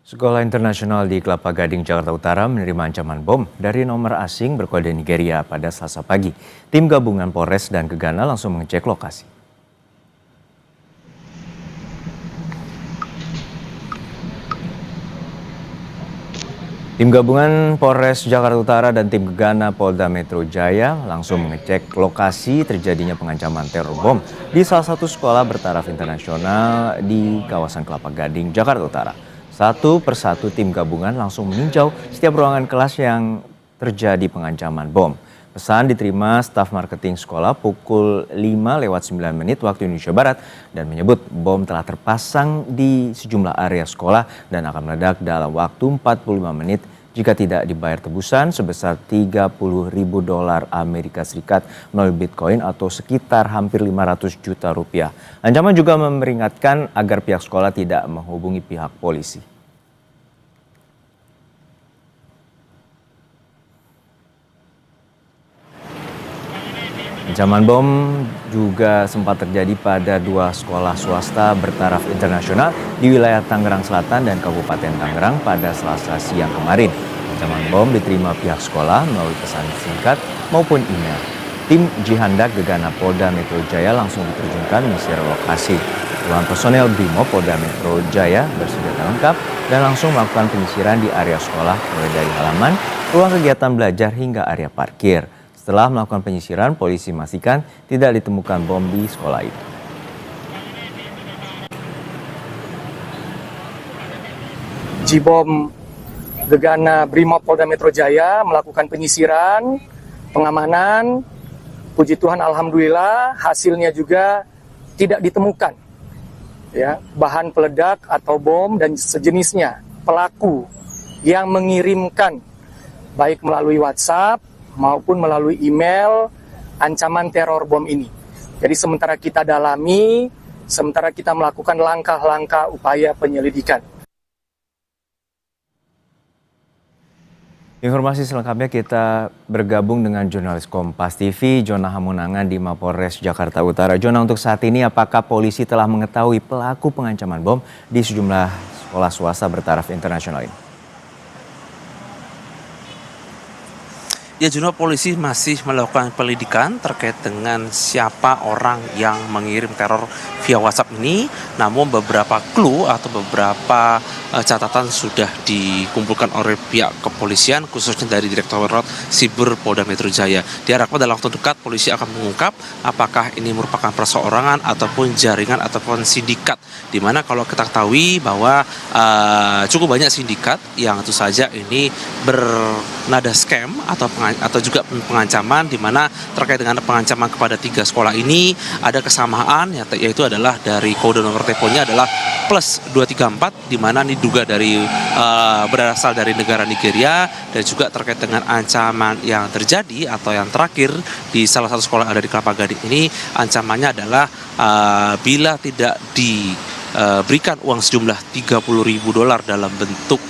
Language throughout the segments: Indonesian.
Sekolah internasional di Kelapa Gading, Jakarta Utara menerima ancaman bom dari nomor asing berkode Nigeria pada Selasa pagi. Tim gabungan Polres dan Gegana langsung mengecek lokasi. Tim gabungan Polres Jakarta Utara dan tim Gegana Polda Metro Jaya langsung mengecek lokasi terjadinya pengancaman teror bom di salah satu sekolah bertaraf internasional di kawasan Kelapa Gading, Jakarta Utara. Satu persatu tim gabungan langsung meninjau setiap ruangan kelas yang terjadi pengancaman bom. Pesan diterima staf marketing sekolah pukul 5:09 waktu Indonesia Barat dan menyebut bom telah terpasang di sejumlah area sekolah dan akan meledak dalam waktu 45 menit jika tidak dibayar tebusan sebesar $30.000 Amerika Serikat melalui Bitcoin atau sekitar hampir 500 juta rupiah. Ancaman juga memperingatkan agar pihak sekolah tidak menghubungi pihak polisi. Ancaman bom juga sempat terjadi pada dua sekolah swasta bertaraf internasional di wilayah Tangerang Selatan dan Kabupaten Tangerang pada Selasa siang kemarin. Ancaman bom diterima pihak sekolah melalui pesan singkat maupun email. Tim Jihandak Gegana Polda Metro Jaya langsung diterjunkan menyisir lokasi. Puluhan personel Brimob Polda Metro Jaya bersenjata lengkap dan langsung melakukan penyisiran di area sekolah mulai dari halaman, ruang kegiatan belajar hingga area parkir. Setelah melakukan penyisiran, polisi memastikan tidak ditemukan bom di sekolah itu. Jibom Gegana Brimob Polda Metro Jaya melakukan penyisiran, pengamanan. Puji Tuhan, alhamdulillah hasilnya juga tidak ditemukan ya, bahan peledak atau bom dan sejenisnya. Pelaku yang mengirimkan baik melalui WhatsApp maupun melalui email ancaman teror bom ini. Jadi sementara kita dalami, sementara kita melakukan langkah-langkah upaya penyelidikan. Informasi selengkapnya kita bergabung dengan jurnalis Kompas TV, Jona Hamunangan di Mapolres Jakarta Utara. Jona, untuk saat ini apakah polisi telah mengetahui pelaku pengancaman bom di sejumlah sekolah swasta bertaraf internasional ini? Ya, Juno, polisi masih melakukan penyelidikan terkait dengan siapa orang yang mengirim teror via WhatsApp ini. Namun beberapa clue atau beberapa catatan sudah dikumpulkan oleh pihak kepolisian, khususnya dari Direktorat Siber Polda Metro Jaya. Diharapkan dalam waktu dekat polisi akan mengungkap apakah ini merupakan perseorangan ataupun jaringan ataupun sindikat. Dimana kalau kita ketahui bahwa cukup banyak sindikat yang tentu saja ini bernada scam atau juga pengancaman, di mana terkait dengan pengancaman kepada 3 sekolah ini ada kesamaan, yaitu adalah dari kode nomor teleponnya adalah plus 234, di mana diduga dari berasal dari negara Nigeria, dan juga terkait dengan ancaman yang terjadi atau yang terakhir di salah satu sekolah yang ada di Kelapa Gading ini, ancamannya adalah bila tidak diberikan uang sejumlah $30.000 dalam bentuk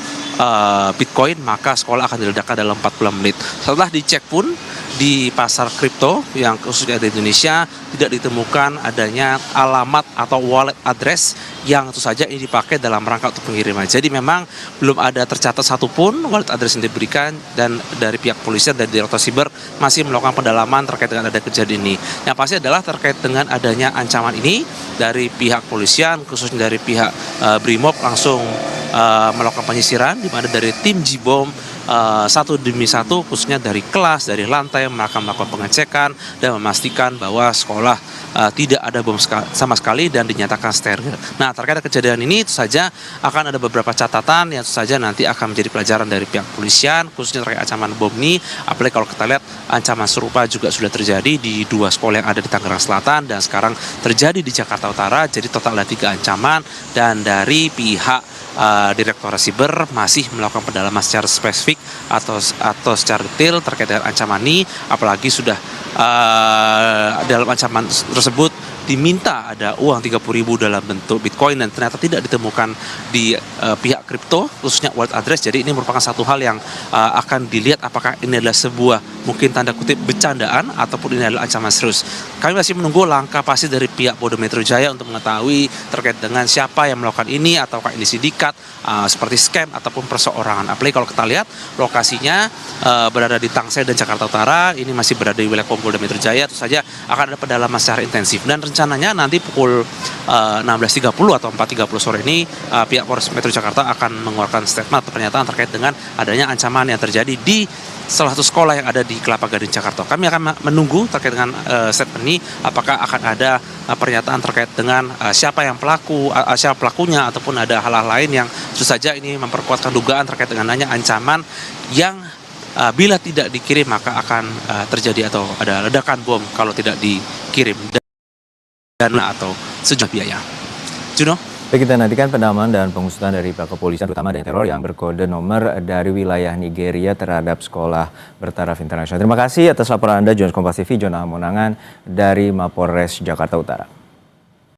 Bitcoin, maka sekolah akan diledakkan dalam 40 menit. Setelah dicek pun di pasar kripto yang khususnya di Indonesia tidak ditemukan adanya alamat atau wallet address yang tentu saja ini dipakai dalam rangka untuk pengiriman. Jadi memang belum ada tercatat satupun wallet address yang diberikan, dan dari pihak polisian dan Direktorat Siber masih melakukan pendalaman terkait dengan ada kejadian ini. Yang pasti adalah terkait dengan adanya ancaman ini dari pihak polisian, khususnya dari pihak Brimob langsung melakukan penyisiran, di mana dari tim Jibom satu demi satu, khususnya dari kelas, dari lantai, akan melakukan pengecekan dan memastikan bahwa sekolah tidak ada bom sama sekali dan dinyatakan steril. Nah, terkait kejadian ini tentu saja akan ada beberapa catatan yang tentu saja nanti akan menjadi pelajaran dari pihak polisian, khususnya terkait ancaman bom ini. Apalagi kalau kita lihat ancaman serupa juga sudah terjadi di 2 sekolah yang ada di Tangerang Selatan dan sekarang terjadi di Jakarta Utara. Jadi total ada 3 ancaman, dan dari pihak Direktorat Siber masih melakukan pendalaman secara spesifik atau secara detail terkait dengan ancaman ini. Apalagi sudah dalam ancaman tersebut diminta ada uang 30.000 dalam bentuk Bitcoin, dan ternyata tidak ditemukan di pihak kripto, khususnya wallet address. Jadi ini merupakan satu hal yang akan dilihat apakah ini adalah sebuah mungkin tanda kutip bercandaan ataupun ini adalah ancaman serius. kami masih menunggu langkah pasti dari pihak Polda Metro Jaya untuk mengetahui terkait dengan siapa yang melakukan ini, ataukah ini sindikat, seperti scam ataupun perseorangan. Apalagi kalau kita lihat lokasinya berada di Tangsel dan Jakarta Utara, ini masih berada di wilayah Polda Metro Jaya, tentu saja akan ada pendalaman secara intensif. Dan rencananya nanti pukul 16.30 atau 4.30 sore ini pihak Polres Metro Jakarta akan mengeluarkan statement atau pernyataan terkait dengan adanya ancaman yang terjadi di salah satu sekolah yang ada di Kelapa Gading, Jakarta. Kami akan menunggu terkait dengan statement ini, apakah akan ada pernyataan terkait dengan siapa pelakunya, ataupun ada hal-hal lain yang tentu saja ini memperkuatkan dugaan terkait dengan adanya ancaman yang bila tidak dikirim maka akan terjadi atau ada ledakan bom kalau tidak dikirim dana atau sejumlah biaya. Juno? Baik, kita nantikan pendalaman dan pengusutan dari pihak kepolisian terutama dari teror yang berkode nomor dari wilayah Nigeria terhadap sekolah bertaraf internasional. Terima kasih atas laporan Anda, Jurnalis Kompas TV, Jona Monangan dari Mapolres Jakarta Utara.